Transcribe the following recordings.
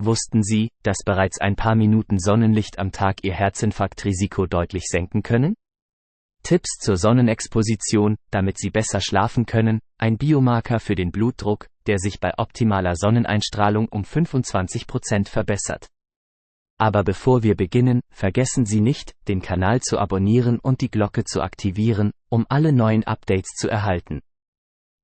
Wussten Sie, dass bereits ein paar Minuten Sonnenlicht am Tag Ihr Herzinfarktrisiko deutlich senken können? Tipps zur Sonnenexposition, damit Sie besser schlafen können, ein Biomarker für den Blutdruck, der sich bei optimaler Sonneneinstrahlung um 25% verbessert. Aber bevor wir beginnen, vergessen Sie nicht, den Kanal zu abonnieren und die Glocke zu aktivieren, um alle neuen Updates zu erhalten.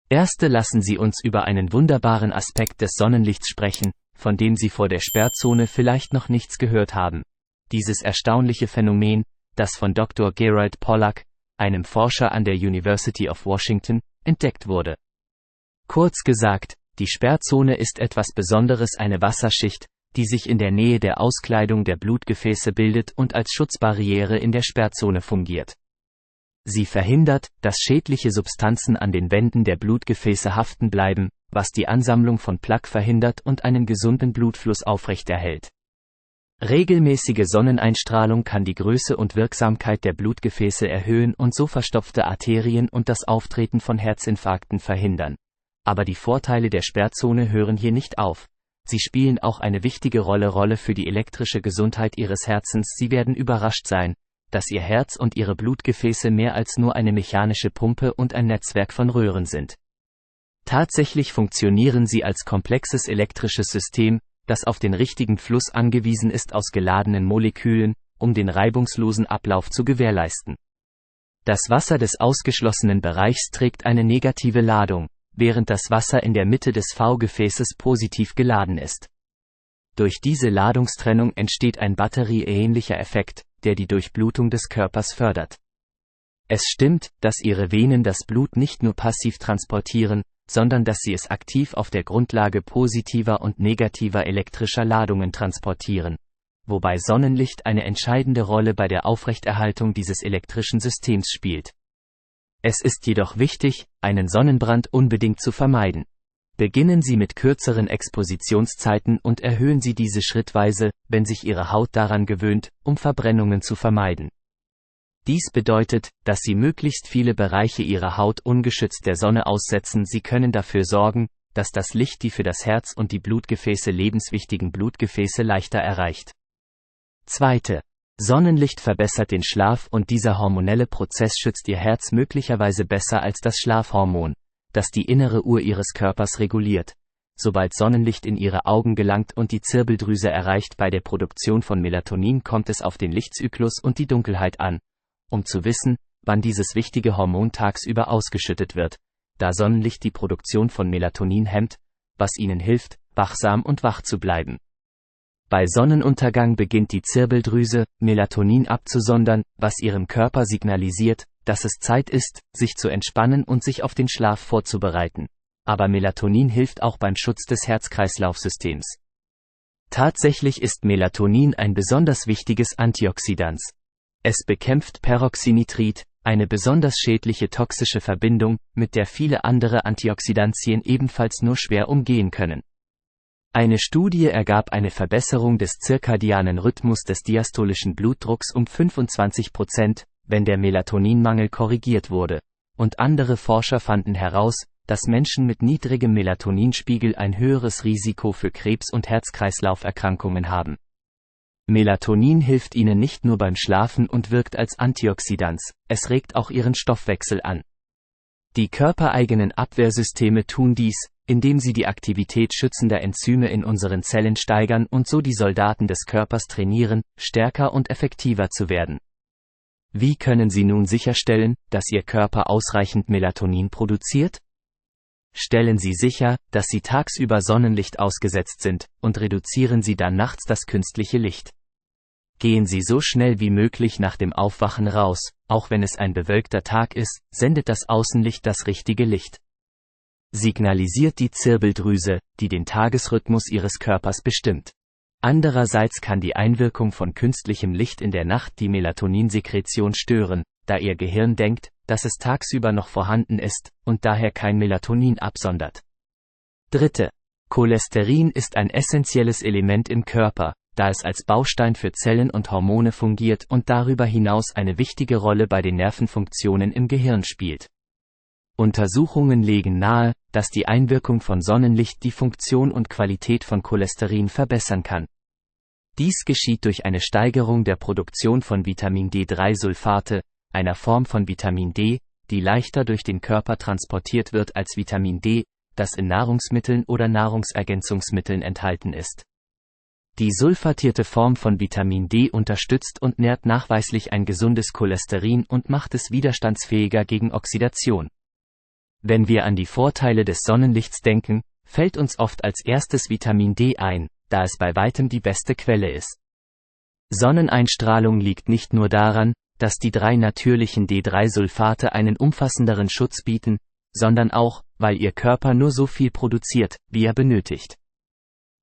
Lassen Sie uns über einen wunderbaren Aspekt des Sonnenlichts sprechen, von dem Sie vor der Sperrzone vielleicht noch nichts gehört haben. Dieses erstaunliche Phänomen, das von Dr. Gerald Pollack, einem Forscher an der University of Washington, entdeckt wurde. Kurz gesagt, die Sperrzone ist etwas Besonderes, eine Wasserschicht, die sich in der Nähe der Auskleidung der Blutgefäße bildet und als Schutzbarriere in der Sperrzone fungiert. Sie verhindert, dass schädliche Substanzen an den Wänden der Blutgefäße haften bleiben, was die Ansammlung von Plaque verhindert und einen gesunden Blutfluss aufrechterhält. Regelmäßige Sonneneinstrahlung kann die Größe und Wirksamkeit der Blutgefäße erhöhen und so verstopfte Arterien und das Auftreten von Herzinfarkten verhindern. Aber die Vorteile der Sperrzone hören hier nicht auf. Sie spielen auch eine wichtige Rolle für die elektrische Gesundheit Ihres Herzens. Sie werden überrascht sein, dass Ihr Herz und Ihre Blutgefäße mehr als nur eine mechanische Pumpe und ein Netzwerk von Röhren sind. Tatsächlich funktionieren sie als komplexes elektrisches System, das auf den richtigen Fluss angewiesen ist aus geladenen Molekülen, um den reibungslosen Ablauf zu gewährleisten. Das Wasser des ausgeschlossenen Bereichs trägt eine negative Ladung, während das Wasser in der Mitte des V-Gefäßes positiv geladen ist. Durch diese Ladungstrennung entsteht ein batterieähnlicher Effekt, der die Durchblutung des Körpers fördert. Es stimmt, dass Ihre Venen das Blut nicht nur passiv transportieren, sondern dass sie es aktiv auf der Grundlage positiver und negativer elektrischer Ladungen transportieren, wobei Sonnenlicht eine entscheidende Rolle bei der Aufrechterhaltung dieses elektrischen Systems spielt. Es ist jedoch wichtig, einen Sonnenbrand unbedingt zu vermeiden. Beginnen Sie mit kürzeren Expositionszeiten und erhöhen Sie diese schrittweise, wenn sich Ihre Haut daran gewöhnt, um Verbrennungen zu vermeiden. Dies bedeutet, dass Sie möglichst viele Bereiche Ihrer Haut ungeschützt der Sonne aussetzen. Sie können dafür sorgen, dass das Licht die für das Herz und die Blutgefäße lebenswichtigen Blutgefäße leichter erreicht. 2. Sonnenlicht verbessert den Schlaf und dieser hormonelle Prozess schützt Ihr Herz möglicherweise besser als das Schlafhormon, das die innere Uhr Ihres Körpers reguliert. Sobald Sonnenlicht in Ihre Augen gelangt und die Zirbeldrüse erreicht, bei der Produktion von Melatonin kommt es auf den Lichtzyklus und die Dunkelheit an, um zu wissen, wann dieses wichtige Hormon tagsüber ausgeschüttet wird, da Sonnenlicht die Produktion von Melatonin hemmt, was Ihnen hilft, wachsam und wach zu bleiben. Bei Sonnenuntergang beginnt die Zirbeldrüse, Melatonin abzusondern, was Ihrem Körper signalisiert, dass es Zeit ist, sich zu entspannen und sich auf den Schlaf vorzubereiten. Aber Melatonin hilft auch beim Schutz des Herz-Kreislauf-Systems. Tatsächlich ist Melatonin ein besonders wichtiges Antioxidant. Es bekämpft Peroxynitrit, eine besonders schädliche toxische Verbindung, mit der viele andere Antioxidantien ebenfalls nur schwer umgehen können. Eine Studie ergab eine Verbesserung des zirkadianen Rhythmus des diastolischen Blutdrucks um 25%, wenn der Melatoninmangel korrigiert wurde, und andere Forscher fanden heraus, dass Menschen mit niedrigem Melatoninspiegel ein höheres Risiko für Krebs- und Herz-Kreislauf-Erkrankungen haben. Melatonin hilft Ihnen nicht nur beim Schlafen und wirkt als Antioxidant, es regt auch Ihren Stoffwechsel an. Die körpereigenen Abwehrsysteme tun dies, indem sie die Aktivität schützender Enzyme in unseren Zellen steigern und so die Soldaten des Körpers trainieren, stärker und effektiver zu werden. Wie können Sie nun sicherstellen, dass Ihr Körper ausreichend Melatonin produziert? Stellen Sie sicher, dass Sie tagsüber Sonnenlicht ausgesetzt sind, und reduzieren Sie dann nachts das künstliche Licht. Gehen Sie so schnell wie möglich nach dem Aufwachen raus, auch wenn es ein bewölkter Tag ist, sendet das Außenlicht das richtige Licht. Signalisiert die Zirbeldrüse, die den Tagesrhythmus Ihres Körpers bestimmt. Andererseits kann die Einwirkung von künstlichem Licht in der Nacht die Melatoninsekretion stören, da Ihr Gehirn denkt, dass es tagsüber noch vorhanden ist und daher kein Melatonin absondert. 3. Cholesterin ist ein essentielles Element im Körper, da es als Baustein für Zellen und Hormone fungiert und darüber hinaus eine wichtige Rolle bei den Nervenfunktionen im Gehirn spielt. Untersuchungen legen nahe, dass die Einwirkung von Sonnenlicht die Funktion und Qualität von Cholesterin verbessern kann. Dies geschieht durch eine Steigerung der Produktion von Vitamin D3-Sulfate, einer Form von Vitamin D, die leichter durch den Körper transportiert wird als Vitamin D, das in Nahrungsmitteln oder Nahrungsergänzungsmitteln enthalten ist. Die sulfatierte Form von Vitamin D unterstützt und nährt nachweislich ein gesundes Cholesterin und macht es widerstandsfähiger gegen Oxidation. Wenn wir an die Vorteile des Sonnenlichts denken, fällt uns oft als erstes Vitamin D ein, da es bei weitem die beste Quelle ist. Sonneneinstrahlung liegt nicht nur daran, dass die 3 natürlichen D3-Sulfate einen umfassenderen Schutz bieten, sondern auch, weil ihr Körper nur so viel produziert, wie er benötigt.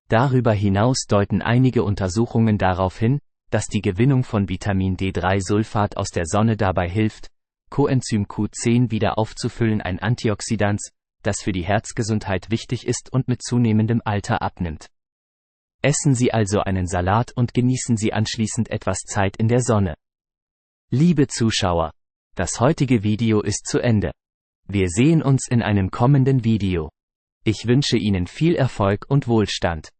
Darüber hinaus deuten einige Untersuchungen darauf hin, dass die Gewinnung von Vitamin D3-Sulfat aus der Sonne dabei hilft, Coenzym Q10 wieder aufzufüllen, ein Antioxidant, das für die Herzgesundheit wichtig ist und mit zunehmendem Alter abnimmt. Essen Sie also einen Salat und genießen Sie anschließend etwas Zeit in der Sonne. Liebe Zuschauer, das heutige Video ist zu Ende. Wir sehen uns in einem kommenden Video. Ich wünsche Ihnen viel Erfolg und Wohlstand.